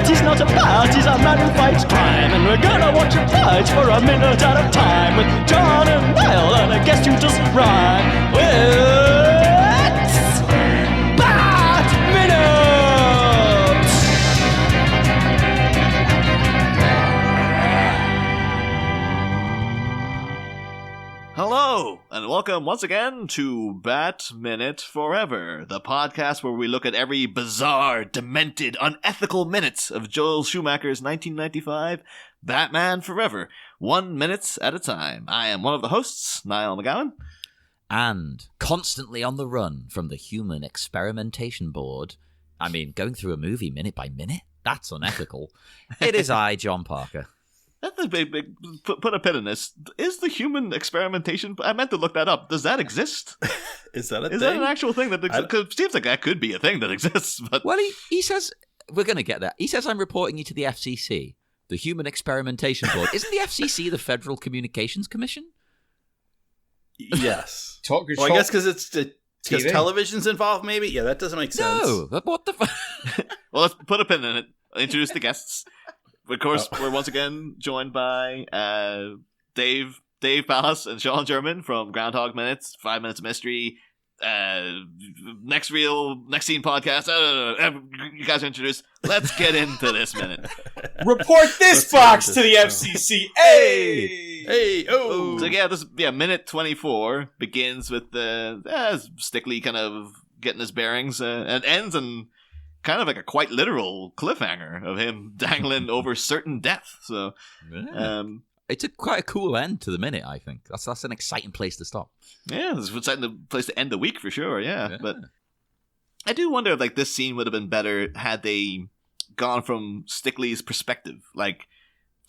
He's not a bat, he's a man who fights crime. And we're gonna watch him fight for a minute at a time. With John and Niall and a guest who doesn't rhyme. It's Bat Minute! Hello, and welcome once again to Bat Minute Forever, the podcast where we look at every bizarre, demented, unethical minute of Joel Schumacher's 1995 Batman Forever, 1 minute at a time. I am one of the hosts, Niall McGowan. And constantly on the run from the Human Experimentation Board. I mean, going through a movie minute by minute? That's unethical. It is I, John Parker. That's a big, put a pin in this. Is the human experimentation... I meant to look that up. Does that exist? Is that a thing? Is that an actual thing that exists? Because it seems like that could be a thing that exists. But Well, he says... We're going to get there. He says, I'm reporting you to the FCC, the Human Experimentation Board. Isn't the FCC the Federal Communications Commission? Yes. Well, I guess because television's involved, maybe? Yeah, that doesn't make sense. No, but what the fuck? Well, let's put a pin in it. I'll introduce the guests. Of course, we're once again joined by Dave Pallas and Sean German from Groundhog Minute, 5 Minutes of Mystery, Next Scene podcast. You guys are introduced. Let's get into this minute. Report this box to the FCC. Hey! Oh! So minute 24 begins with Stickley kind of getting his bearings and ends in kind of like a quite literal cliffhanger of him dangling over certain death. So, it's quite a cool end to the minute, I think. That's an exciting place to stop. Yeah, it's an exciting place to end the week for sure, yeah. But I do wonder if this scene would have been better had they gone from Stickley's perspective. Like,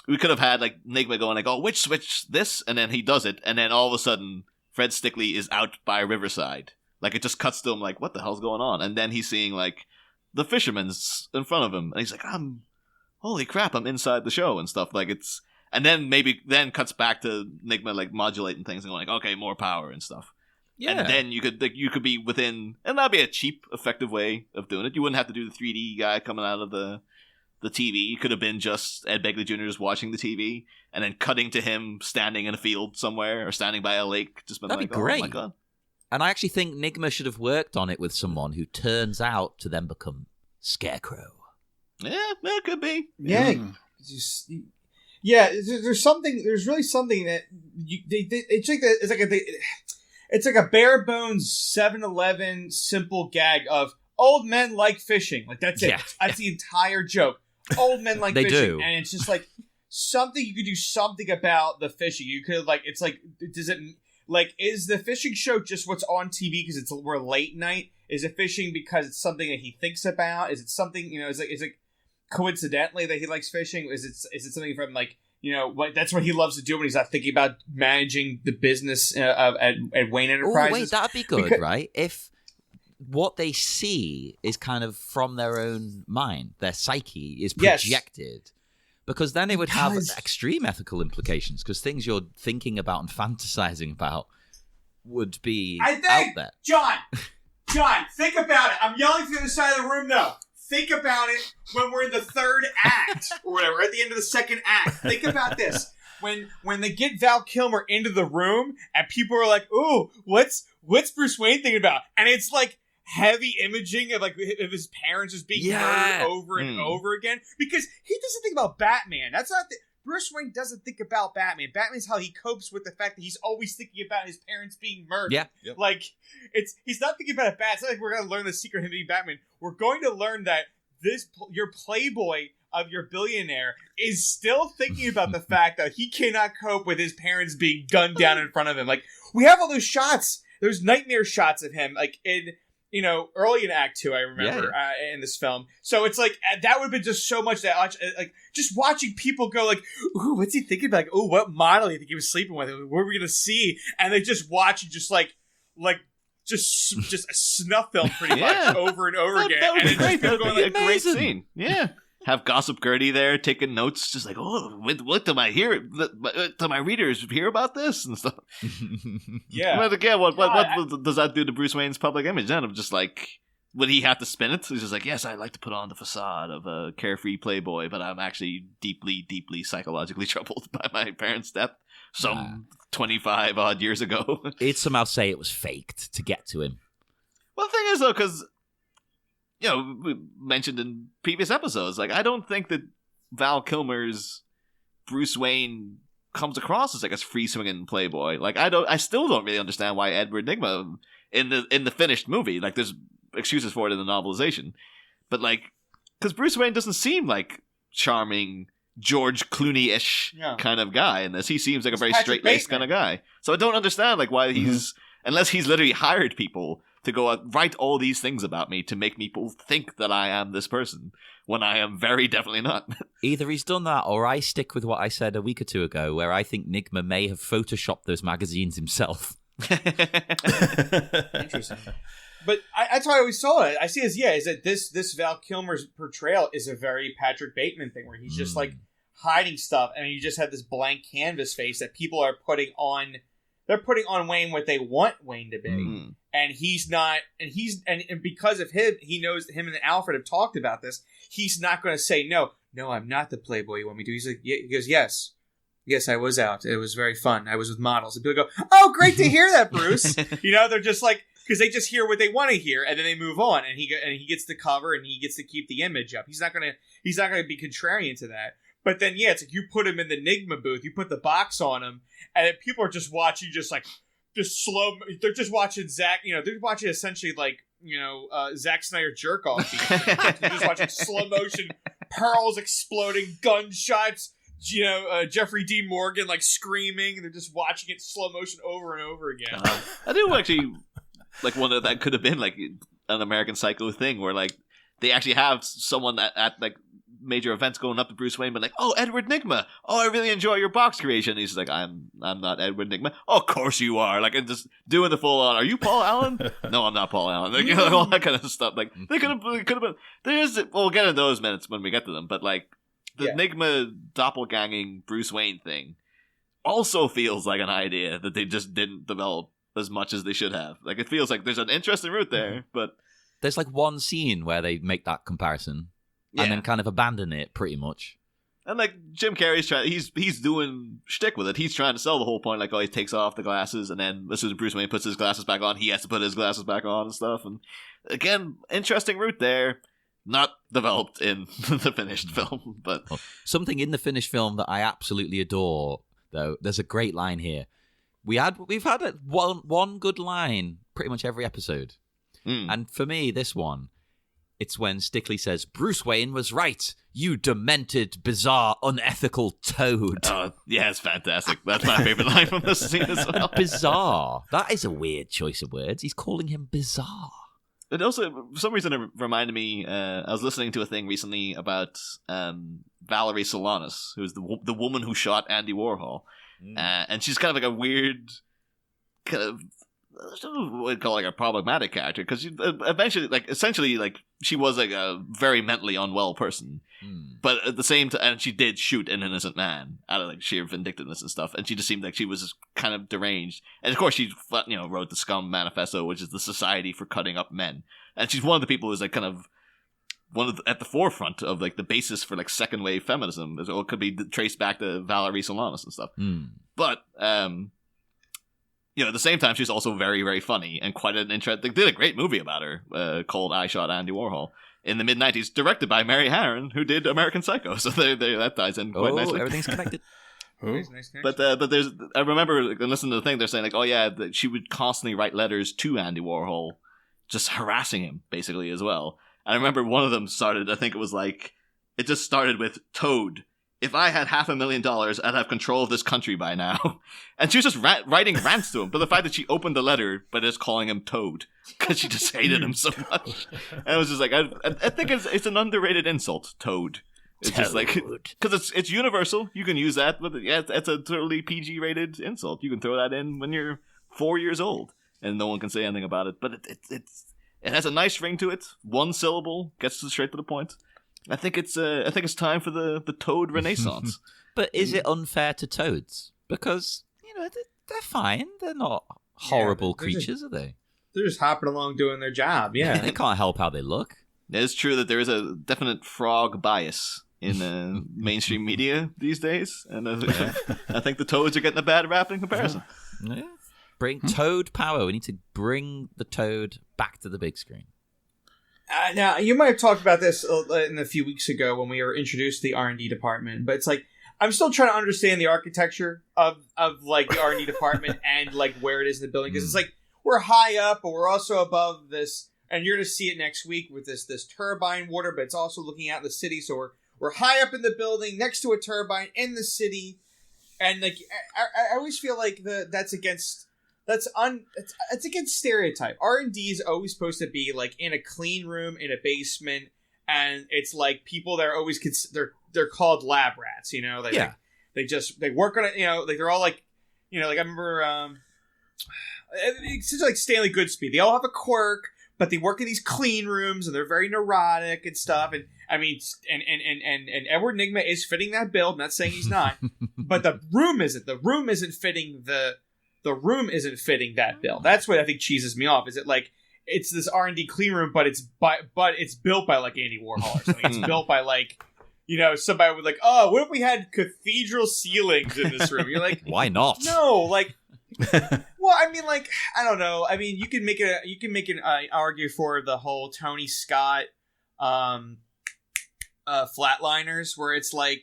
we could have had Nigma going which switch this? And then he does it, and then all of a sudden Fred Stickley is out by Riverside. It just cuts to him what the hell's going on? And then he's seeing the fisherman's in front of him, and he's like, holy crap, I'm inside the show and stuff. And then then cuts back to Nigma modulating things and going okay, more power and stuff. Yeah. And then you could be within, and that'd be a cheap, effective way of doing it. You wouldn't have to do the 3D guy coming out of the TV. It could have been just Ed Begley Jr. just watching the TV and then cutting to him standing in a field somewhere or standing by a lake. Just been that'd be great. Oh my God. And I actually think Nigma should have worked on it with someone who turns out to then become Scarecrow. Yeah, it could be. Yeah. There's really something that it's like a bare bones 7-Eleven simple gag of old men like fishing. That's it. Yeah. That's the entire joke. Old men like They fishing. do. And it's just something you could do something about the fishing. You could does it is the fishing show just what's on TV because we're late night? Is it fishing because it's something that he thinks about? Is it something, is it coincidentally that he likes fishing? Is it something from that's what he loves to do when he's not thinking about managing the business at Wayne Enterprises? Oh, wait, that'd be good, right? If what they see is kind of from their own mind, their psyche is projected. Yes. Because then it would have extreme ethical implications, because things you're thinking about and fantasizing about would be out there. John, think about it. I'm yelling from the other side of the room, though. Think about it when we're in the third act, or whatever, at the end of the second act. Think about this. When they get Val Kilmer into the room, and people are like, ooh, what's Bruce Wayne thinking about? And it's heavy imaging of his parents just being murdered over and over again, because he doesn't think about Batman. That's not Bruce Wayne doesn't think about Batman. Batman's how he copes with the fact that he's always thinking about his parents being murdered. Yeah. Yep. He's not thinking about it bad. It's not like we're going to learn the secret of him being Batman. We're going to learn that your playboy of your billionaire is still thinking about the fact that he cannot cope with his parents being gunned down in front of him. We have all those shots, those nightmare shots of him, in early in Act 2, I remember, in this film. So it's that would have been just so much that, just watching people go ooh, what's he thinking about? Ooh, what model do you think he was sleeping with? What are we going to see? And they just watch and just just a snuff film pretty much over and over again. That would be great. That would be a great amazing. scene. Yeah. have Gossip Gertie there taking notes, just like, oh, what do my readers hear about this and stuff? Yeah. But again, what does that do to Bruce Wayne's public image? Then of just like, would he have to spin it? He's just like, yes, I like to put on the facade of a carefree playboy, but I'm actually deeply, deeply psychologically troubled by my parents' death some 25 odd years ago. He'd somehow say it was faked to get to him. Well, the thing is, though, because, you know, we mentioned in previous episodes, like, I don't think that Val Kilmer's Bruce Wayne comes across as like a free-swinging playboy. Like, I still don't really understand why Edward Nygma in the finished movie, like, there's excuses for it in the novelization, but like, because Bruce Wayne doesn't seem like charming George Clooney-ish kind of guy in this. He seems like a very straight-laced kind of guy. So I don't understand like why he's, unless he's literally hired people to go out, write all these things about me to make people think that I am this person when I am very definitely not. Either he's done that, or I stick with what I said a week or two ago, where I think Nygma may have photoshopped those magazines himself. Interesting. But that's how I always saw it. I see is that this Val Kilmer's portrayal is a very Patrick Bateman thing, where he's just like hiding stuff, and you just have this blank canvas face that people are putting on. They're putting on Wayne what they want Wayne to be, and he's not. And because of him, he knows him and Alfred have talked about this. He's not going to say no. I'm not the playboy you want me to. He's like, he goes, yes, I was out. It was very fun. I was with models. And people go, oh, great to hear that, Bruce. They're just like. Because they just hear what they want to hear, and then they move on, and he gets the cover, and he gets to keep the image up. He's not gonna be contrarian to that. But then, it's like you put him in the Nygma booth, you put the box on him, and then people are just watching, just slow. They're just watching Zack. They're watching essentially like Zack Snyder jerk off. They're just watching slow motion, pearls exploding, gunshots. Jeffrey Dean Morgan like screaming, and they're just watching it slow motion over and over again. I do actually. Like one of that could have been like an American Psycho thing where like they actually have someone at like major events going up to Bruce Wayne, but like, oh, Edward Nygma, oh, I really enjoy your box creation. And he's like, I'm not Edward Nygma. Oh, of course you are. Like, and just doing the full on. Are you Paul Allen? No, I'm not Paul Allen. Like, all that kind of stuff. Like they could have been. We'll get into those minutes when we get to them. But like the Nygma doppelganging Bruce Wayne thing also feels like an idea that they just didn't develop as much as they should have. Like, it feels like there's an interesting route there, but there's like one scene where they make that comparison and then kind of abandon it pretty much. And like Jim Carrey's he's doing shtick with it. He's trying to sell the whole point, like, oh, he takes off the glasses, and then as soon as Bruce Wayne puts his glasses back on, he has to put his glasses back on and stuff. And again, interesting route there. Not developed in the finished film, but something in the finished film that I absolutely adore, though. There's a great line here. We've had one good line pretty much every episode. And for me, this one, it's when Stickley says, Bruce Wayne was right. You demented, bizarre, unethical toad. Oh, yeah, it's fantastic. That's my favorite line from this scene as well. Bizarre. That is a weird choice of words. He's calling him bizarre. It also, for some reason, it reminded me, I was listening to a thing recently about Valerie Solanas, who's the woman who shot Andy Warhol. And she's kind of like a weird, kind of, I don't know what I'd call like a problematic character, because eventually, like, essentially, like, she was like a very mentally unwell person, but at the same time, and she did shoot an innocent man out of like sheer vindictiveness and stuff, and she just seemed like she was just kind of deranged. And of course, she wrote the Scum Manifesto, which is the Society for Cutting Up Men, and she's one of the people who's like kind of at the forefront of like the basis for like second wave feminism. It could be traced back to Valerie Solanas and stuff. But at the same time, she's also very, very funny and quite an interesting. They did a great movie about her called I Shot Andy Warhol in the mid-90s, directed by Mary Harron, who did American Psycho. So that ties in quite nicely. Everything's connected. But there's, I remember listening to the thing, they're saying like, oh yeah, that she would constantly write letters to Andy Warhol, just harassing him basically as well. I remember one of them started, I think it was like, it just started with Toad. If I had $500,000, I'd have control of this country by now. And she was just writing rants to him. But the fact that she opened the letter by just calling him Toad, because she just hated him so much. And it was just like, I think it's an underrated insult, Toad. It's just like, because it's universal. You can use that. But yeah, it's a totally PG-rated insult. You can throw that in when you're 4 years old, and no one can say anything about it. But it has a nice ring to it. One syllable, gets straight to the point. I think it's time for the Toad Renaissance. But is it unfair to toads? Because, they're fine. They're not horrible creatures, are they? They're just hopping along doing their job, yeah. They can't help how they look. It's true that there is a definite frog bias in mainstream media these days, and I think the toads are getting a bad rap in comparison. Yeah. Bring toad power. We need to bring the toad back to the big screen. Now, you might have talked about this a few weeks ago when we were introduced to the R&D department, but it's like, I'm still trying to understand the architecture of like the R&D department and like where it is in the building, because it's like we're high up, but we're also above this, and you're going to see it next week with this turbine water, but it's also looking out in the city, so we're high up in the building next to a turbine in the city, and like I always feel like that's against stereotype. R&D is always supposed to be like in a clean room in a basement, and it's like people that are always they're called lab rats, They work on it, like they're all like, like I remember it's just like Stanley Goodspeed. They all have a quirk, but they work in these clean rooms and they're very neurotic and stuff. And I mean, and Edward Nygma is fitting that bill. I'm not saying he's not, but the room isn't. The room isn't fitting the room isn't fitting that bill. That's what I think cheeses me off. Is it like it's this R&D clean room, but it's built by like Andy Warhol or something. It's built by like, somebody would like, oh, what if we had cathedral ceilings in this room? You're like, why not? No, like, well, I mean, like, I don't know. I mean, you can make an argue for the whole Tony Scott Flatliners, where it's like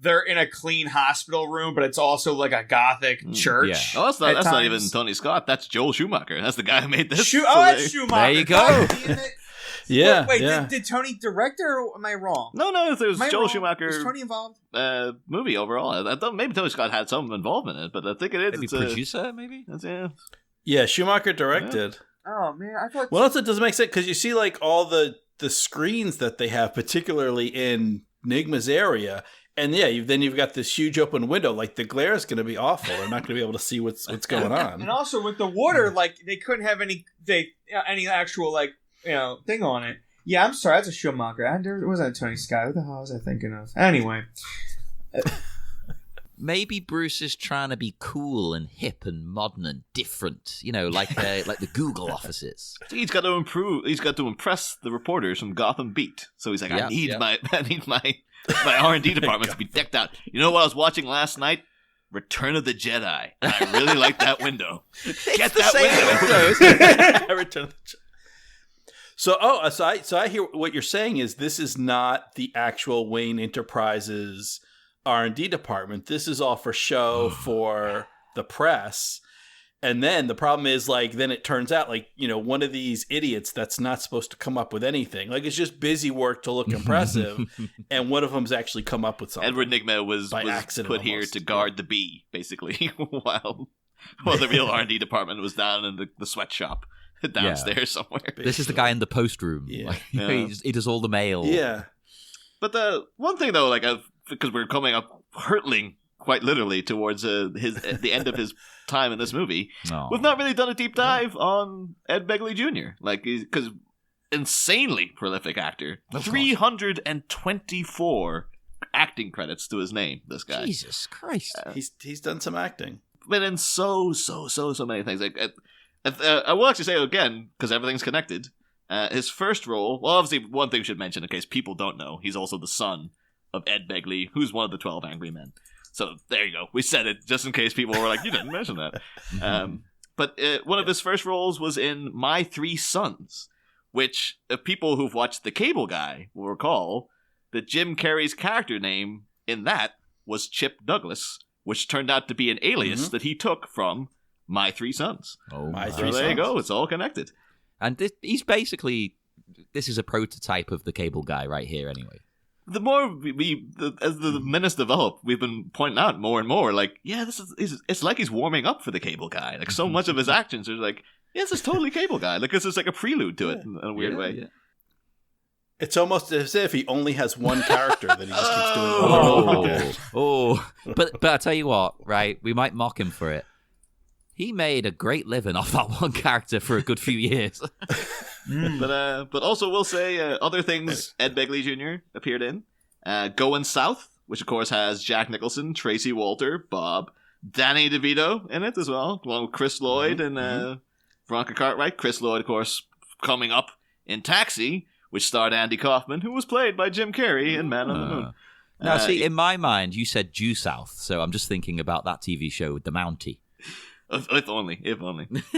they're in a clean hospital room, but it's also like a gothic church. Yeah. Oh, that's not even Tony Scott. That's Joel Schumacher. That's the guy who made this. That's Schumacher. There you go. Yeah. Wait, did Tony direct, or am I wrong? No, it was Joel Schumacher. Was Tony involved? Movie overall. I thought maybe Tony Scott had some involvement in it, but I think it is. Maybe producer, maybe? Yeah, Schumacher directed. Yeah. Oh, man. I thought... Well, also, it doesn't make sense, because you see, like, all the screens that they have, particularly in Nygma's area, and then you've got this huge open window. Like, the glare is going to be awful. They're not going to be able to see what's going on. And also, with the water, like, they couldn't have any actual, like, thing on it. Yeah, I'm sorry, that's a Schumacher. It wasn't a Tony Scott. What the hell was I thinking of? Anyway. Maybe Bruce is trying to be cool and hip and modern and different, like the Google offices. He's got to impress the reporters from Gotham Beat. So he's like, I need my R&D department to be decked out. You know what I was watching last night? Return of the Jedi. And I really like that window. Get that window. Return of the Jedi. So I hear what you're saying is this is not the actual Wayne Enterprises R&D department. This is all for show for the press. And then the problem is, like, then it turns out, like, one of these idiots that's not supposed to come up with anything. Like, it's just busy work to look impressive. And one of them's actually come up with something. Edward Nygma was put here to guard the bee, basically, while the real R&D department was down in the sweatshop downstairs somewhere. This is the guy in the post room. Yeah. He does all the mail. Yeah. But the one thing, though, like, because we're coming up hurtling quite literally towards the end of his time in this movie, we've not really done a deep dive on Ed Begley Jr. Like, because insanely prolific actor, 324 acting credits to his name. This guy, Jesus Christ, he's done some acting, but in so many things. Like, I will actually say again, because everything's connected. His first role, well, obviously, one thing we should mention in case people don't know, he's also the son of Ed Begley, who's one of the 12 Angry Men. So there you go. We said it just in case people were like, you didn't mention that. But one of his first roles was in My Three Sons, which people who've watched The Cable Guy will recall that Jim Carrey's character name in that was Chip Douglas, which turned out to be an alias that he took from My Three Sons. Oh, My Three Sons. There you go. It's all connected. And this is a prototype of The Cable Guy right here anyway. The more as the minutes develop, we've been pointing out more and more, like, yeah, it's like he's warming up for the Cable Guy. Like, so much of his actions are like, yeah, this is totally Cable Guy. Like, this is like a prelude to it in a weird way. Yeah. It's almost as if he only has one character that he just keeps doing over and over again. But I tell you what, right? We might mock him for it. He made a great living off that one character for a good few years. But also we'll say other things Ed Begley Jr. appeared in. Going South, which of course has Jack Nicholson, Tracy Walter, Bob, Danny DeVito in it as well, along with Chris Lloyd and Veronica Cartwright. Chris Lloyd, of course, coming up in Taxi, which starred Andy Kaufman, who was played by Jim Carrey in Man on the Moon. Now, see, in my mind, you said Due South, so I'm just thinking about that TV show with the Mountie. If only.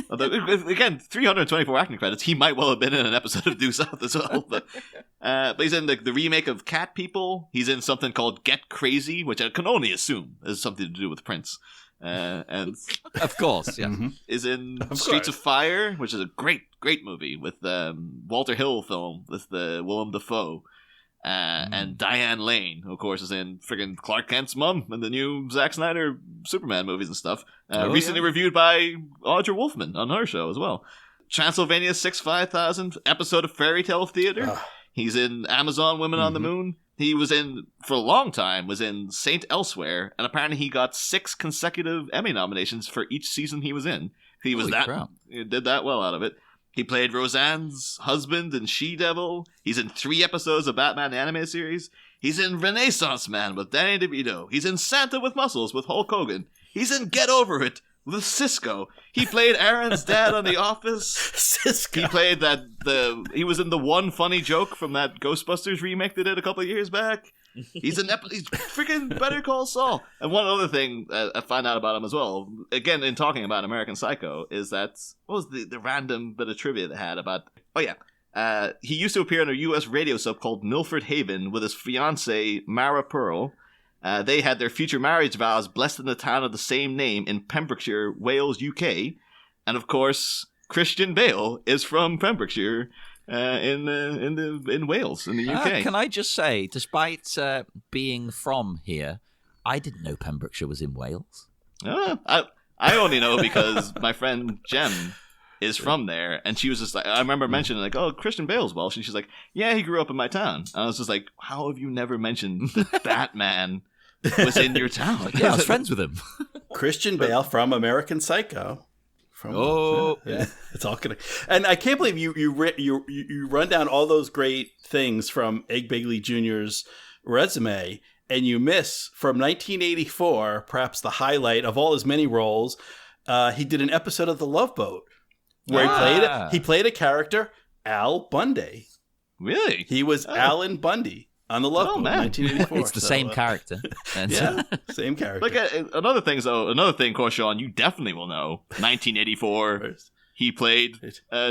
Although, again, 324 acting credits. He might well have been in an episode of Due South as well. But he's in the remake of Cat People. He's in something called Get Crazy, which I can only assume has something to do with Prince. And of course, yeah. Is in Streets of Fire, which is a great movie with Walter Hill film with Willem Dafoe. And Diane Lane, who of course, is in friggin' Clark Kent's mom and the new Zack Snyder Superman movies and stuff. Recently reviewed by Audra Wolfman on her show as well. Transylvania 65000 episode of Fairy Tale Theater. He's in Amazon Women on the Moon. He was in, for a long time, was in Saint Elsewhere, and apparently he got 6 consecutive Emmy nominations for each season he was in. He did that well out of it. He played Roseanne's husband in She-Devil. He's in 3 episodes of Batman the Animated Series. He's in Renaissance Man with Danny DeVito. He's in Santa with Muscles with Hulk Hogan. He's in Get Over It with Cisco. He played Aaron's dad on The Office. Cisco. He played he was in the One Funny Joke from that Ghostbusters remake they did a couple of years back. He's freaking Better Call Saul. And one other thing I find out about him as well, again, in talking about American Psycho, is that, what was the random bit of trivia they had about, he used to appear on a U.S. radio soap called Milford Haven with his fiancée, Mara Pearl. They had their future marriage vows blessed in the town of the same name in Pembrokeshire, Wales, UK. And of course, Christian Bale is from Pembrokeshire. In Wales, in the UK. Can I just say, despite being from here, I didn't know Pembrokeshire was in Wales. I only know because my friend Jem is from there, and she was just like, I remember mentioning like, oh, Christian Bale's Welsh, and she's like, yeah, he grew up in my town. And I was just like, how have you never mentioned that man was in your town? Yeah, I was friends with him. Christian Bale from American Psycho. It's all gonna. And I can't believe you run down all those great things from Ed Begley Jr.'s resume, and you miss from 1984, perhaps the highlight of all his many roles. He did an episode of The Love Boat where he played a character, Al Bundy. Really? He was Alan Bundy on The Love Boat in 1984. It's the same character. Yeah, same character. Like another thing, of course, Sean, you definitely will know. 1984, he played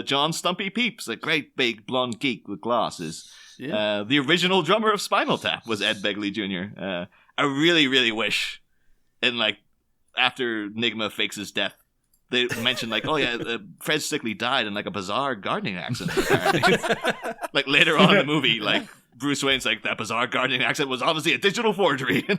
John Stumpy Pepys, a great big blonde geek with glasses. Yeah. The original drummer of Spinal Tap was Ed Begley Jr. I really, really wish, after Nigma fakes his death, they mentioned like, Fred Stickley died in like a bizarre gardening accident. Apparently. Like later on in the movie, like Bruce Wayne's like, that bizarre gardening accident was obviously a digital forgery. And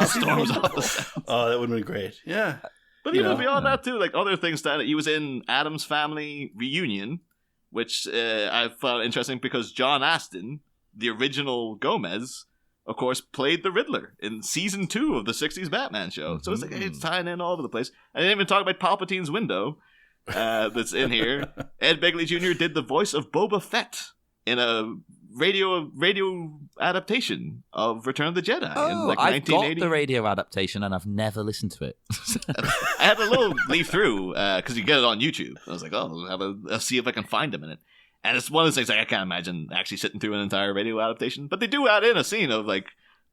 storms off the set. Oh, that would have been great. Yeah. But even beyond that too, like other things that he was in Addams Family Reunion, which I found interesting because John Astin, the original Gomez, of course, played the Riddler in season 2 of the 60s Batman show. So it's like, it's tying in all over the place. I didn't even talk about Palpatine's window that's in here. Ed Begley Jr. did the voice of Boba Fett in a radio adaptation of Return of the Jedi in like 1980. I've got the radio adaptation and I've never listened to it. I had a little leaf through because you get it on YouTube. I was like, I'll see if I can find him in it. And it's one of those things like, I can't imagine actually sitting through an entire radio adaptation. But they do add in a scene of like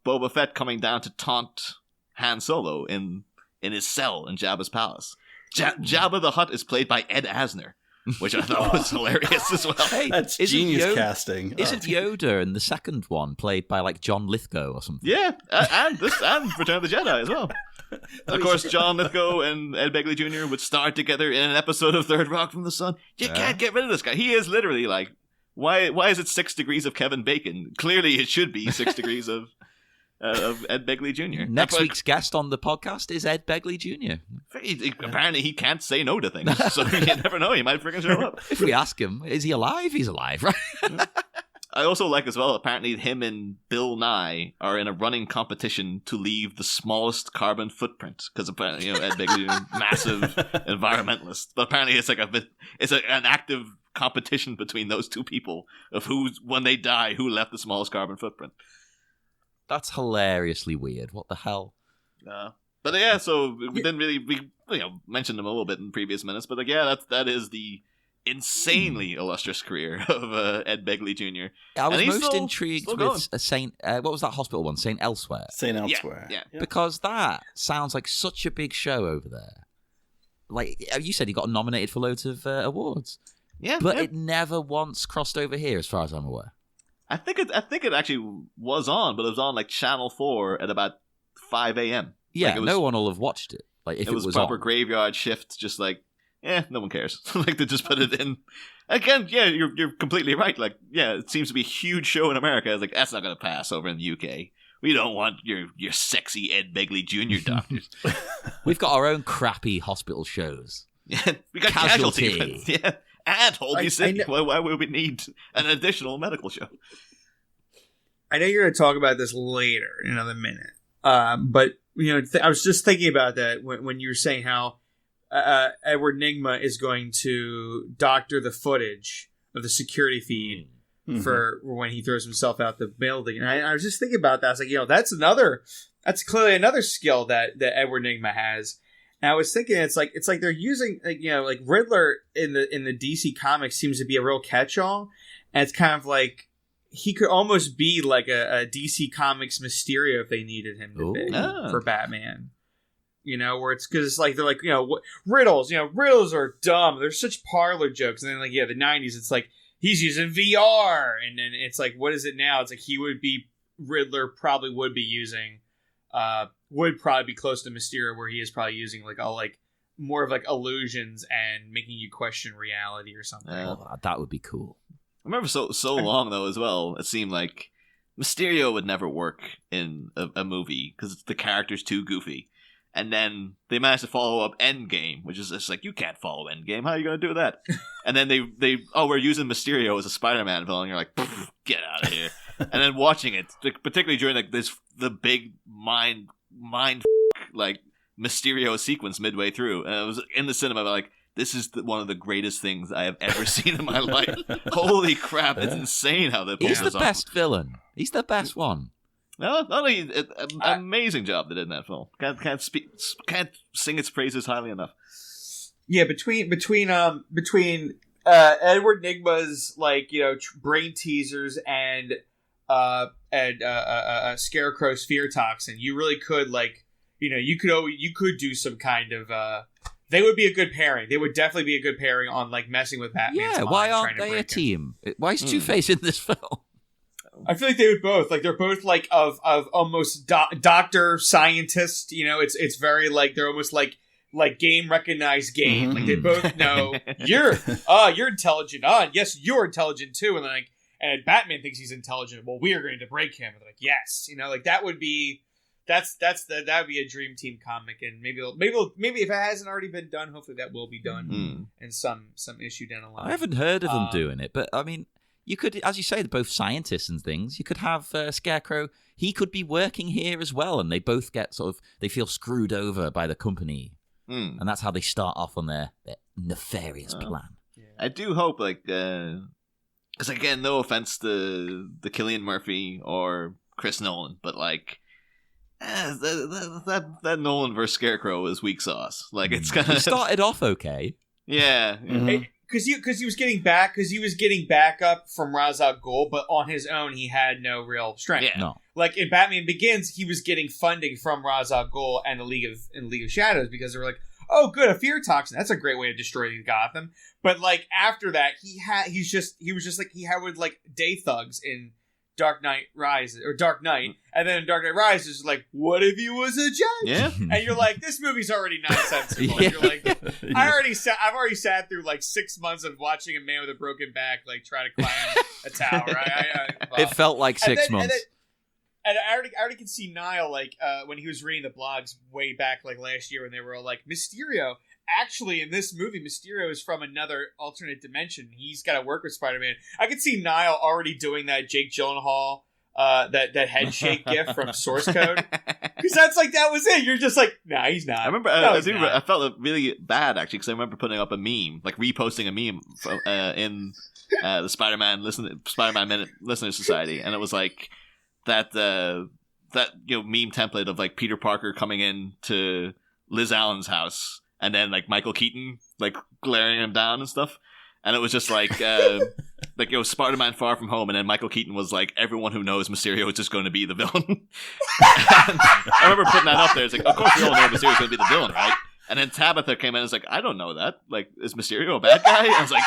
Boba Fett coming down to taunt Han Solo in his cell in Jabba's palace. Jabba the Hutt is played by Ed Asner, which I thought was hilarious as well. Hey, that's genius casting. Isn't Yoda in the second one played by like John Lithgow or something? Yeah, and Return of the Jedi as well. Of course, John Lithgow and Ed Begley Jr. would star together in an episode of Third Rock from the Sun. You can't get rid of this guy. He is literally like, why is it 6 degrees of Kevin Bacon? Clearly, it should be 6 degrees of Ed Begley Jr. Next week's guest on the podcast is Ed Begley Jr. Apparently, he can't say no to things, so you never know. He might freaking show up. If we ask him, is he alive? He's alive, right? I also like as well, apparently him and Bill Nye are in a running competition to leave the smallest carbon footprint, because apparently, Ed Begley is a massive environmentalist. But apparently it's like an active competition between those two people of when they die, who left the smallest carbon footprint. That's hilariously weird. What the hell? But yeah, so we didn't really, we mentioned him a little bit in previous minutes, but like, yeah, that is the insanely illustrious career of Ed Begley Jr. I was most intrigued with Saint. What was that hospital one? Saint Elsewhere. Saint Elsewhere. Yeah. Because that sounds like such a big show over there. Like you said, he got nominated for loads of awards. Yeah, but it never once crossed over here, as far as I'm aware. I think it actually was on, but it was on like Channel 4 at about 5 a.m. Yeah, no one will have watched it. Like if it was proper on. Graveyard shift, just like. No one cares. Like, they just put it in. Again, yeah, you're completely right. Like, yeah, it seems to be a huge show in America. It's like, that's not going to pass over in the UK. We don't want your sexy Ed Begley Jr. doctors. We've got our own crappy hospital shows. Yeah, we got Casualty. Yeah, and Holby City. Why would we need an additional medical show? I know you're going to talk about this later in another minute. But, I was just thinking about that when you were saying how Edward Nygma is going to doctor the footage of the security feed for when he throws himself out the building. And I was just thinking about that. I was like, that's clearly another skill that Edward Nygma has. And I was thinking it's like they're using like Riddler in the DC comics seems to be a real catch-all, and it's kind of like he could almost be like a DC Comics Mysterio if they needed him to be for Batman. Where it's because it's like they're like, riddles. Riddles are dumb. They're such parlor jokes. And then the 90s, it's like he's using VR, and then it's like, what is it now? It's like Riddler probably would be using, would probably be close to Mysterio, where he is probably using like all like more of like illusions and making you question reality or something. That would be cool. I remember so long though as well. It seemed like Mysterio would never work in a movie because the character's too goofy. And then they managed to follow up Endgame, which is just like, you can't follow Endgame. How are you going to do that? And then we're using Mysterio as a Spider-Man villain. You're like, get out of here. And then watching it, particularly during like the big mind like Mysterio sequence midway through, and I was in the cinema like, this is one of the greatest things I have ever seen in my life. Holy crap! It's insane how they pulled this off. He's the best villain. He's the best one. No, not only an amazing job they did in that film. Can't sing its praises highly enough. Yeah, between Edward Nygma's like brain teasers and Scarecrow's fear toxin, you really could you could do some kind of. They would be a good pairing. They would definitely be a good pairing on like messing with Batman's mind. Why aren't they a team? Why is Two-Face in this film? I feel like they would both. Like they're both like of almost doctor scientist. It's very like they're almost like game recognized game. Like they both know you're intelligent. Yes, you're intelligent too. And then and Batman thinks he's intelligent. Well, we are going to break him. And they're like, yes, like that would be that would be a dream team comic. And maybe if it hasn't already been done, hopefully that will be done in some issue down the line. I haven't heard of them doing it, but I mean. You could, as you say, they're both scientists and things. You could have Scarecrow. He could be working here as well, and they both get they feel screwed over by the company. And that's how they start off on their nefarious plan. Yeah. I do hope, because again, no offense to Cillian Murphy or Chris Nolan, but that Nolan versus Scarecrow is weak sauce. Like it's kind of It started off okay. Yeah. Because he was getting back up from Ra's al Ghul, but on his own he had no real strength. Yeah. No. Like in Batman Begins, he was getting funding from Ra's al Ghul and the League of Shadows because they were like, oh, good, a fear toxin. That's a great way to destroy Gotham. But like after that, he would like day thugs in Dark Knight Rises or Dark Knight, and then in Dark Knight Rises, like, what if he was a judge? Yeah, and you're like, this movie's already nonsensical. Yeah. You're like, I've already sat through like 6 months of watching a man with a broken back like try to climb a tower. It felt like 6 months. And I already can see Niall when he was reading the blogs way back like last year when they were all like Mysterio actually, in this movie, Mysterio is from another alternate dimension. He's got to work with Spider-Man. I could see Niall already doing that Jake Gyllenhaal, that head shake gif from Source Code. Because that was it. You're just like, nah, he's not. I remember, I felt really bad, actually, because I remember putting up a meme, like reposting a meme from, in the Spider-Man Minute Listener Society, and it was like that meme template of like Peter Parker coming in to Liz Allen's house, and then like Michael Keaton like glaring him down and stuff, and it was just like Spider-Man Far From Home, and then Michael Keaton was like, everyone who knows Mysterio is just going to be the villain. I remember putting that up there. It's like, of course we all know Mysterio's going to be the villain, right? And then Tabitha came in and was like, I don't know that. Like, is Mysterio a bad guy? And I was like,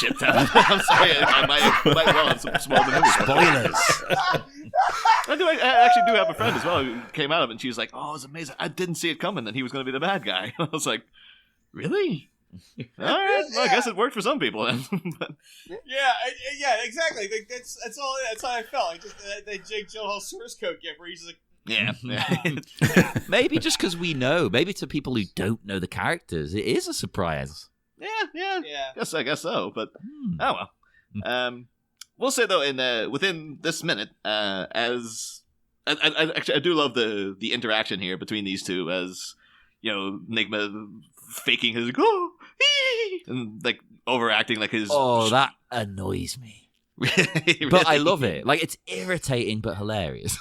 shit, Tabitha. I'm sorry. I might well have spoiled the movie. Spoilers. I actually do have a friend as well who came out of it, and she was like, oh, it was amazing. I didn't see it coming that he was going to be the bad guy. I was like, really? All right. Well, I guess it worked for some people then. Yeah, exactly. Like, that's all I felt. Like, just that Jake Gyllenhaal Source Code gif where he's just like, yeah. Maybe just because we know. Maybe to people who don't know the characters, it is a surprise. Yeah. I guess so. But oh well. We'll say though, within this minute, as I do love the interaction here between these two, as you know, Enigma faking his and like overacting like his. Oh, that annoys me. Really? But I love it. Like, it's irritating but hilarious.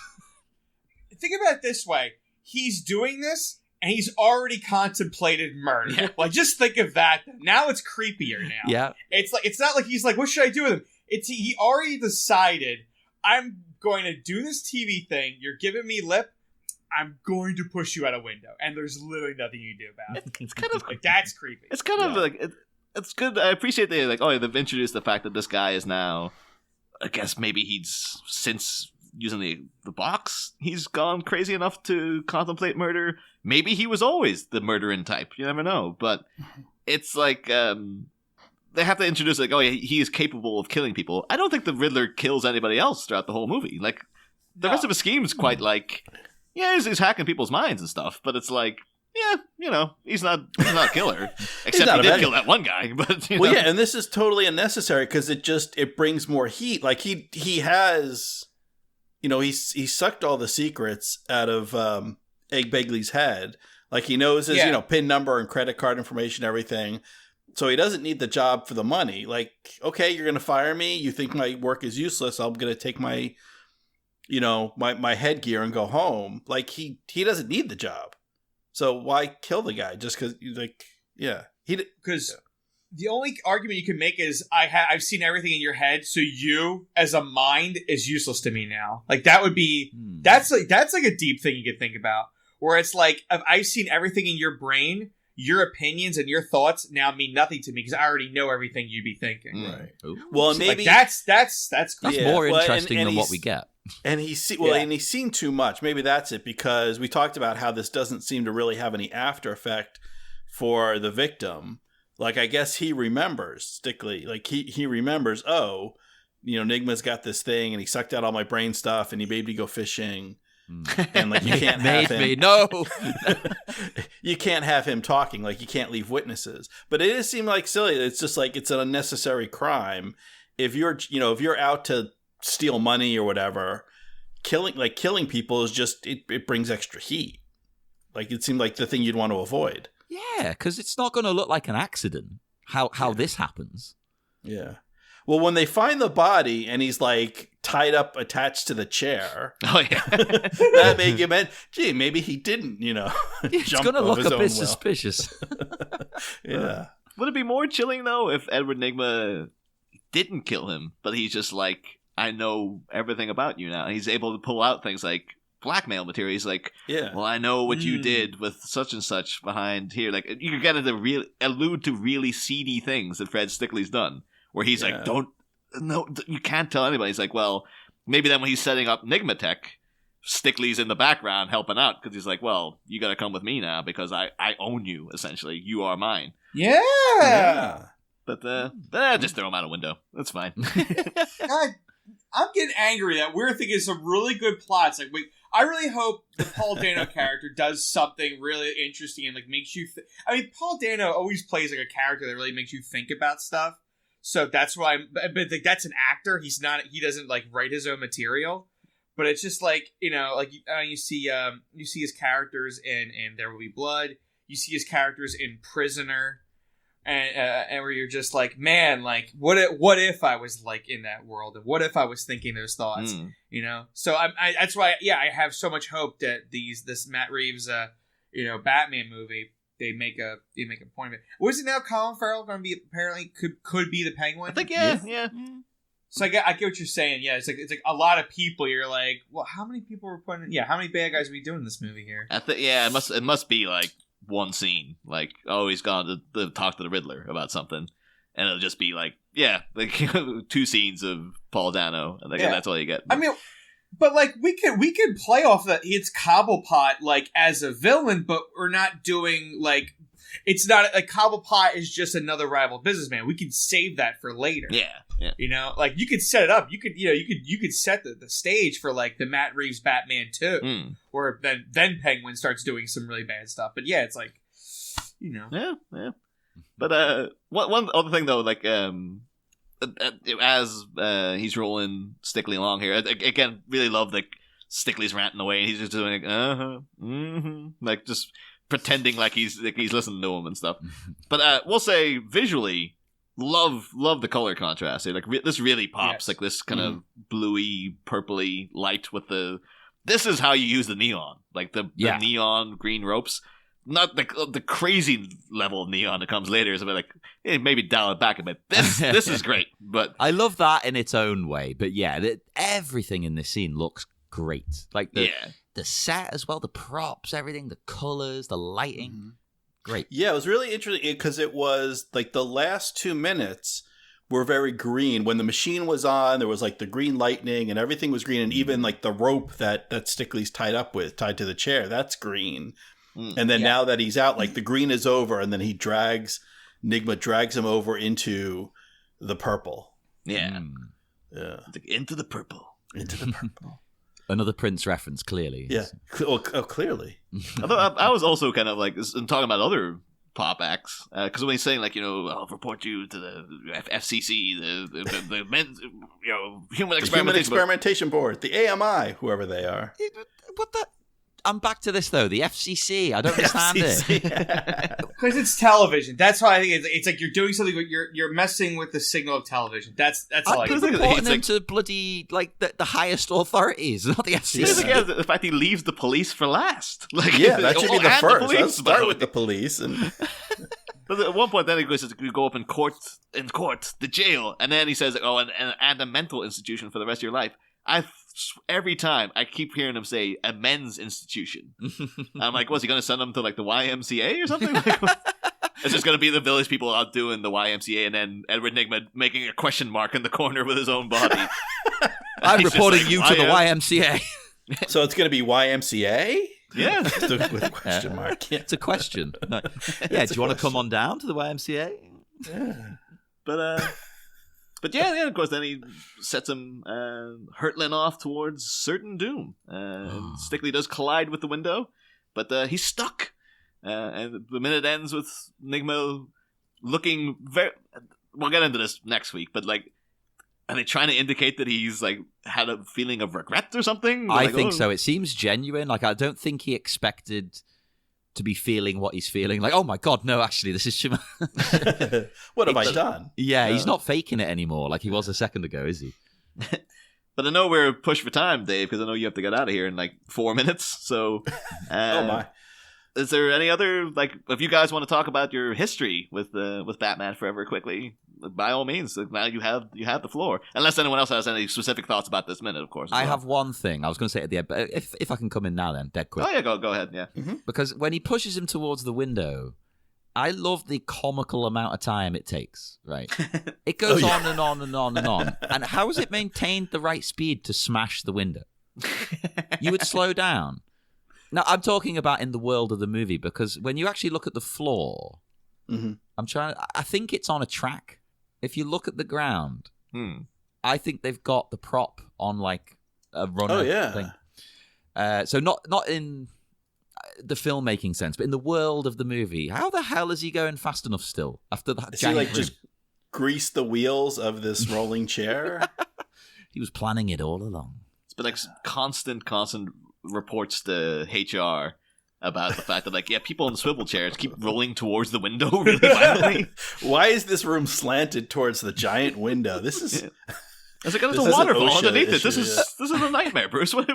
Think about it this way. He's doing this, and he's already contemplated murder. Yeah. Like, just think of that. Now it's creepier now. Yeah. It's not like he's like, what should I do with him? He already decided, I'm going to do this TV thing. You're giving me lip. I'm going to push you out a window. And there's literally nothing you can do about it. It's kind of like, that's creepy. It's kind of like it's good. I appreciate they've introduced the fact that this guy is now, I guess maybe he's since using the box, he's gone crazy enough to contemplate murder. Maybe he was always the murdering type. You never know. But it's like they have to introduce like, he is capable of killing people. I don't think the Riddler kills anybody else throughout the whole movie. Like the rest of his scheme is quite like, he's hacking people's minds and stuff. But it's like, he's not a killer. Except he did kill that one guy. But and this is totally unnecessary because it brings more heat. Like he has. He sucked all the secrets out of Egg Begley's head. Like, he knows his, PIN number and credit card information, everything. So he doesn't need the job for the money. Like, okay, you're going to fire me. You think my work is useless. I'm going to take my, my headgear and go home. Like, he doesn't need the job. So why kill the guy just because, because the only argument you can make is I've seen everything in your head, so you as a mind is useless to me now. Like, that would be that's like a deep thing you could think about, where it's like, if I've seen everything in your brain, your opinions and your thoughts now mean nothing to me because I already know everything you'd be thinking. Right. Well, maybe that's more interesting than what we get. And and he's seen too much. Maybe that's it, because we talked about how this doesn't seem to really have any after effect for the victim. Like, I guess he remembers, Stickley. Like, he remembers, Enigma's got this thing, and he sucked out all my brain stuff, and he made me go fishing. And, like, you can't have him. No! You can't have him talking. Like, you can't leave witnesses. But it does seem like silly. It's just like, it's an unnecessary crime. If you're out to steal money or whatever, killing people is just, it brings extra heat. Like, it seemed like the thing you'd want to avoid. Yeah, because it's not going to look like an accident how this happens. Yeah. Well, when they find the body and he's like tied up, attached to the chair. Oh yeah, that made you meant, gee, maybe he didn't, it's going to look a bit suspicious. Yeah. Would it be more chilling though if Edward Nygma didn't kill him, but he's just like, I know everything about you now. And he's able to pull out things like blackmail material. He's like, well, I know what you did with such and such behind here. Like, you get to allude to really seedy things that Fred Stickley's done, where he's like, you can't tell anybody. He's like, well, maybe then when he's setting up Nigmatech, Stickley's in the background helping out, because he's like, well, you got to come with me now because I own you, essentially. You are mine. Yeah. But just throw him out a window. That's fine. God I'm getting angry that we're thinking some really good plots. Like, I really hope the Paul Dano character does something really interesting and like makes you. I mean, Paul Dano always plays like a character that really makes you think about stuff. So that's why but like, that's an actor. He's not. He doesn't like write his own material. But it's just like, you know, like you see his characters in There Will Be Blood. You see his characters in Prisoner. And where you're just like, man, like what if I was like in that world, and what if I was thinking those thoughts, you know? So I that's why I have so much hope that this Matt Reeves Batman movie they make a point of it. Was it now Colin Farrell going to be apparently could be the Penguin? I think yeah. So I get what you're saying. Yeah, it's like a lot of people. You're like, well, how many people were putting? Yeah, how many bad guys are we doing in this movie here? It must be like one scene, like he's gone to talk to the Riddler about something, and it'll just be like 2 scenes of Paul Dano, and that's all you get. I mean, but like we could play off that it's Cobblepot like as a villain, but we're not doing like it's not like Cobblepot is just another rival businessman. We could save that for later. Yeah. You know, like you could set it up. You could set the stage for like the Matt Reeves Batman 2, where then Penguin starts doing some really bad stuff. But yeah, it's like, you know, yeah. But one other thing though, like as he's rolling Stickley along here, again, really love like Stickley's ranting away, and he's just doing like like just pretending like he's listening to him and stuff. But we'll say visually. Love the color contrast. Like this really pops. Yes. Like this kind of bluey, purpley light with the. This is how you use the neon. Like the neon green ropes. Not the crazy level of neon that comes later. Is a bit like maybe dial it back a bit. This is great. But I love that in its own way. But yeah, everything in this scene looks great. Like the set as well, the props, everything, the colors, the lighting. Mm-hmm. Great. Yeah, it was really interesting because it was like the last 2 minutes were very green. When the machine was on, there was like the green lightning and everything was green. And even like the rope that Stickley's tied to the chair, that's green. And then now that he's out, like the green is over, and then Nigma drags him over into the purple. Yeah. Yeah. Into the purple. Into the purple. Another Prince reference, clearly. Yeah. Clearly. Although I was also kind of like talking about other pop acts because when he's saying like I'll report you to the FCC, the Human Experimentation Board, the AMI, whoever they are. What the? I'm back to this though. The FCC. I don't understand it. Because it's television. That's why I think it's like you're doing something, but you're messing with the signal of television. That's all I think. Reporting them to bloody like the highest authorities, not the FCC. Yeah. The fact he leaves the police for last. Like, that should be the first. Let's start with the police. And but at one point, then he goes, "You go up in court, the jail," and then he says, "Oh, and a mental institution for the rest of your life." Every time I keep hearing him say a men's institution. I'm like, what's he going to send them to like the YMCA or something? It's just going to be the village people out doing the YMCA, and then Edward Nigma making a question mark in the corner with his own body. I'm reporting you to the YMCA. So it's going to be YMCA? Yeah. With a question mark. Yeah. It's a question. Yeah, do you want to come on down to the YMCA? Yeah. But yeah, of course, then he sets him hurtling off towards certain doom. Stickley does collide with the window, but he's stuck. And the minute ends with Nigma looking very... We'll get into this next week, but like, are they trying to indicate that he's like had a feeling of regret or something? I think so. It seems genuine. Like, I don't think he expected to be feeling what he's feeling. Like, oh my God, no, actually, this is too much. What have I done? Yeah, he's not faking it anymore like he was a second ago, is he? But I know we're pushed for time, Dave, because I know you have to get out of here in like 4 minutes. So, oh my. Is there any other, like, if you guys want to talk about your history with Batman Forever quickly, by all means, now you have the floor. Unless anyone else has any specific thoughts about this minute, of course. I have one thing I was going to say at the end, but if I can come in now then, dead quick. Oh yeah, go ahead, yeah. Mm-hmm. Because when he pushes him towards the window, I love the comical amount of time it takes, right? It goes on and on and on and on. And how has it maintained the right speed to smash the window? You would slow down. Now, I'm talking about in the world of the movie, because when you actually look at the floor, I think it's on a track. If you look at the ground, I think they've got the prop on like a runner thing. So not in the filmmaking sense, but in the world of the movie. How the hell is he going fast enough still after that? Is he like just grease the wheels of this rolling chair? He was planning it all along. It's been like constant reports to HR about the fact that, like, yeah, people in swivel chairs keep rolling towards the window really violently. Why is this room slanted towards the giant window? This is... It's like, there's a waterfall underneath it. This is a nightmare, Bruce. What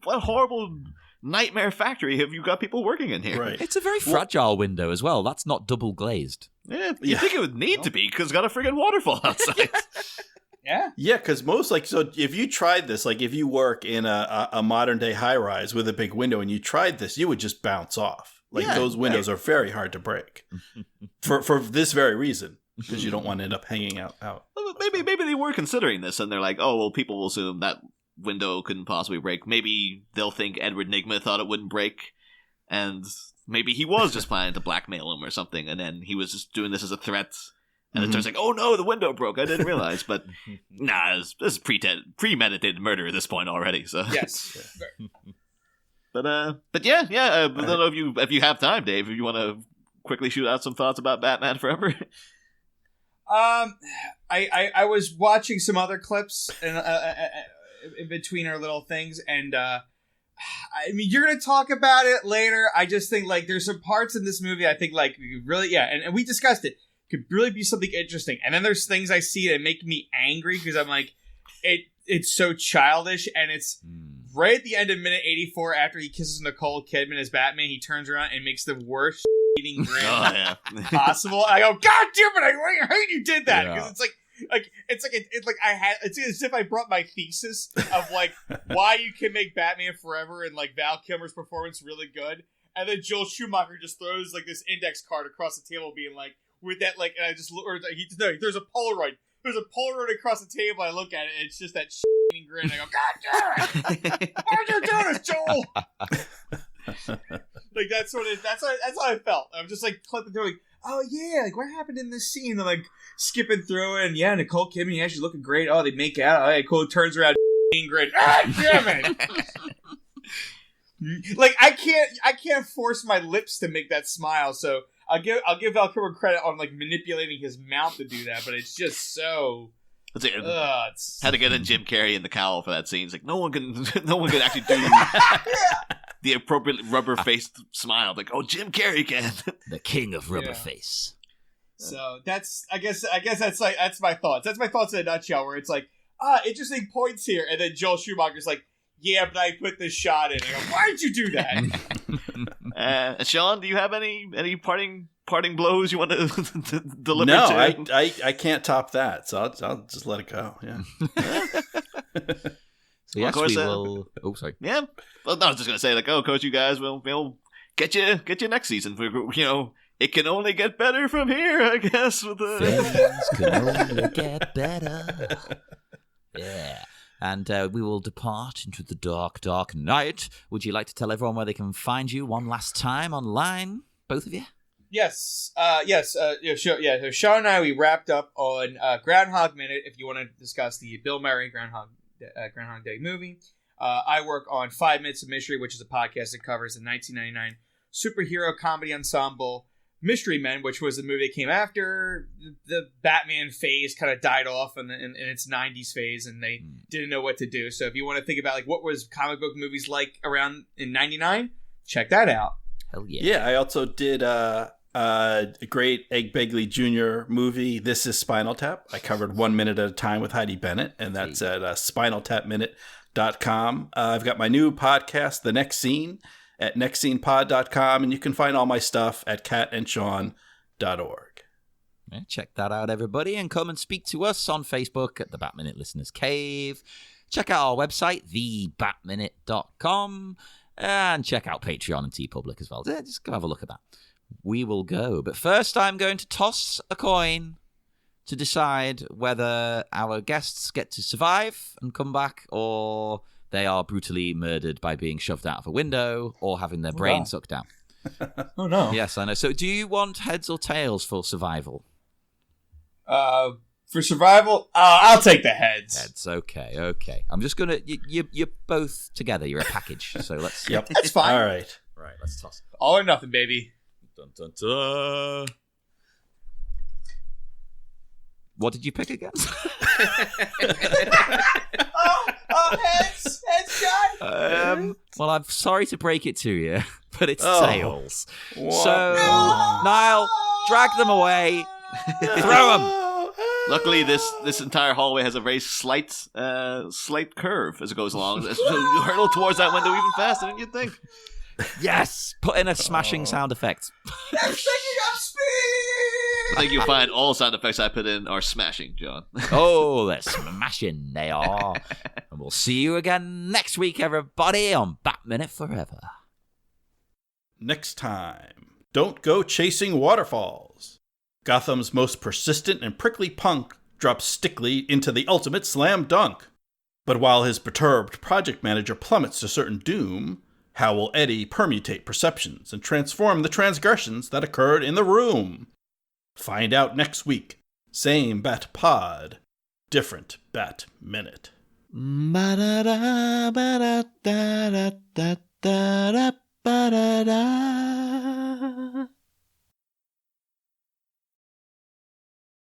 horrible nightmare factory have you got people working in here? Right. It's a very fragile window as well. That's not double glazed. Yeah, you think it would need to be, because it's got a friggin' waterfall outside. Yeah, because most, like, so if you tried this, like if you work in a modern day high rise with a big window and you tried this, you would just bounce off. Like those windows are very hard to break for this very reason, because you don't want to end up hanging out. Well, maybe they were considering this, and they're like, oh, well, people will assume that window couldn't possibly break. Maybe they'll think Edward Nygma thought it wouldn't break, and maybe he was just planning to blackmail him or something, and then he was just doing this as a threat. And it turns like, oh no, the window broke. I didn't realize. But nah, this is premeditated murder at this point already. So yes. But yeah. I don't know if you have time, Dave. If you want to quickly shoot out some thoughts about Batman Forever. I was watching some other clips in between our little things, and I mean, you're gonna talk about it later. I just think like there's some parts in this movie I think like really and we discussed it. Could really be something interesting, and then there's things I see that make me angry because I'm like, it's so childish, and it's right at the end of minute 84 after he kisses Nicole Kidman as Batman, he turns around and makes the worst eating grin possible. I go, God damn it! I hate you did that because it's as if I brought my thesis of like why you can make Batman Forever and like Val Kilmer's performance really good, and then Joel Schumacher just throws like this index card across the table, being like. With that, like, and I just there's a Polaroid. There's a Polaroid across the table. I look at it, and it's just that grin. I go, God damn it! Why'd you do this, Joel? Like that's how I felt. I'm just like clipping through, like, oh yeah, like what happened in this scene? I'm like skipping through it, and yeah, Nicole Kidman, yeah, she's looking great. Oh, they make out. Oh, yeah, cool. Turns around, grin. Ah, damn it! Like I can't force my lips to make that smile. So. I'll give Val Kilmer credit on like manipulating his mouth to do that, but it's just so. Had to get in Jim Carrey in the cowl for that scene. It's like no one can actually do the appropriate rubber faced smile. Like, oh, Jim Carrey can. The king of rubber face. So I guess that's my thoughts. That's my thoughts in a nutshell. Where it's like interesting points here, and then Joel Schumacher's like. Yeah, but I put this shot in. I go, why did you do that? Sean, do you have any parting blows you want to deliver? No, to? I can't top that, so I'll just let it go. Yeah. So yes, we will. Oh, sorry. Yeah. Well, no, I was just gonna say, like, coach, you guys will get you next season. It can only get better from here, I guess. Things can only get better. Yeah. And we will depart into the dark, dark night. Would you like to tell everyone where they can find you one last time online, both of you? Yes. Sure. Yeah. So Sean and I, we wrapped up on Groundhog Minute. If you want to discuss the Bill Murray Groundhog Day movie, I work on 5 Minutes of Mystery, which is a podcast that covers the 1999 superhero comedy ensemble Mystery Men, which was the movie that came after the Batman phase kind of died off in its 90s phase, and they didn't know what to do. So if you want to think about like what was comic book movies like around in 99, check that out. Hell yeah. Yeah, I also did a great Egg Begley Jr. movie, This is Spinal Tap. I covered 1 minute at a time with Heidi Bennett, and that's at spinaltapminute.com. I've got my new podcast, The Next Scene, at nextscenepod.com, and you can find all my stuff at catandsean.org. Yeah, check that out, everybody, and come and speak to us on Facebook at the Batminute Listeners Cave. Check out our website, thebatminute.com, and check out Patreon and TeePublic as well. Yeah, just go have a look at that. We will go, but first I'm going to toss a coin to decide whether our guests get to survive and come back, or they are brutally murdered by being shoved out of a window or having their brain sucked out. Oh, no. Yes, I know. So do you want heads or tails for survival? For survival, I'll take the heads. Heads, okay. I'm just gonna. You're both together. You're a package. So let's. Yep, that's fine. All right, Let's toss. All or nothing, baby. Dun, dun, dun. What did you pick again? Heads, John. Well, I'm sorry to break it to you, but it's tails. What? So, Niall, drag them away. Throw them. Luckily, this entire hallway has a very slight curve as it goes along. So you hurtle towards that window even faster than you'd think. Yes, put in a smashing sound effect. That's picking up speed. I think you'll find all sound effects I put in are smashing, John. Oh, they're smashing, they are. And we'll see you again next week, everybody, on Bat Minute Forever. Next time, don't go chasing waterfalls. Gotham's most persistent and prickly punk drops Stickly into the ultimate slam dunk. But while his perturbed project manager plummets to certain doom, how will Eddie permutate perceptions and transform the transgressions that occurred in the room? Find out next week. Same Bat Pod, different Bat Minute. Ba-da-da, ba-da-da-da-da-da-da-da-da-da.